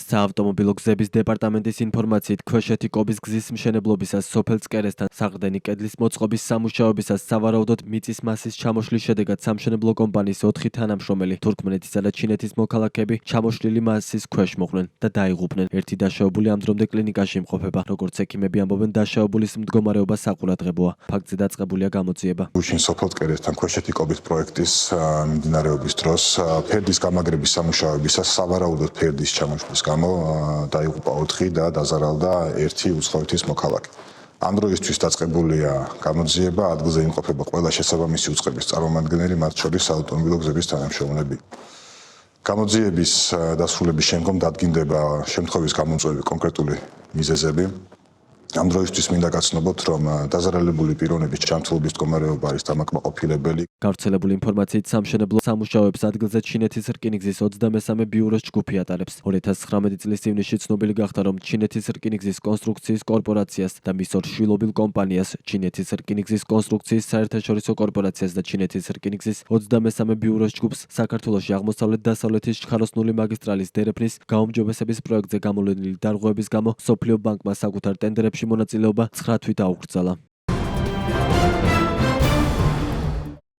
საავტომობილო გზების დეპარტამენტის ინფორმაციით, ქვეშეთი კობის გზის მშენებლობისას სოფელ წკერესთან საყრდენი კედლის მოწყობის სამუშაოებისას სავარაუდოდ მიწის მასის ჩამოშლის შედეგად სამშენებლო კომპანიის 4 თანამშრომელი, თურქმენეთისა და ჩინეთის მოქალაქეები ჩამოშლილი მასის ქვეშ მოხვდნენ და დაიღუპნენ. ერთი დაშავებული ამ დრომდე კლინიკაში იმყოფება. როგორც ექიმები ამბობენ, დაშავებულის მდგომარეობა საყურადღებოა. ფაქტზე დაწყებულია გამოძიება. გუშინ სოფელ წკერესთან ქვეშეთი კობის პროექტის მიმდინარეობის დროს ფერდის გამაგრების სამუშაოებისას სავარაუდოდ ფერდის ჩამოშლის გამო დაიღუპა 4 და დაზარალდა 1 უცხოეთის მოქალაქე. ამ დროისთვის დაწყებულია გამოძიება, ადგილზე იმყოფება ყველა შესაბამისი უწყების წარმომადგენელი, მათ შორის საავტომობილო გზების თანამშრომლები. გამოძიების დასრულების შემდგომ დადგინდება შემთხვევის გამოწვევი კონკრეტული მიზეზები. ამ დროისთვის მინდა გაცნობოთ, რომ დაზარალებული პიროვნების ჯანმრთელობის მდგომარეობა არის დამაკმაყოფილებელი. გავრცელებული ინფორმაციით, სამშენებლო სამუშაოებს ადგილზე ჩინეთის რკინიგზის 23 ბიუროს ჯგუფი ატარებს. 2019 წლის ივნისში ცნობილი გახდა, რომ ჩინეთის რკინიგზის კონსტრუქციის კორპორაციას და მის ორ შვილობილ კომპანიას, ჩინეთის რკინიგზის კონსტრუქციის საერთაშორისო კორპორაციას და ჩინეთის რკინიგზის 23 ბიუროს ჯგუფს საქართველოში აღმოსავლეთ-დასავლეთის ჩხაროსნული მაგისტრალის დერეფნის გაუმჯობესების პროექტზე გამოვლენილი დარღვევების გამო მსოფლიო ბანკმა საკუთარ ტენდერებში მონაწილეობა 9 თვით აუკრძალა.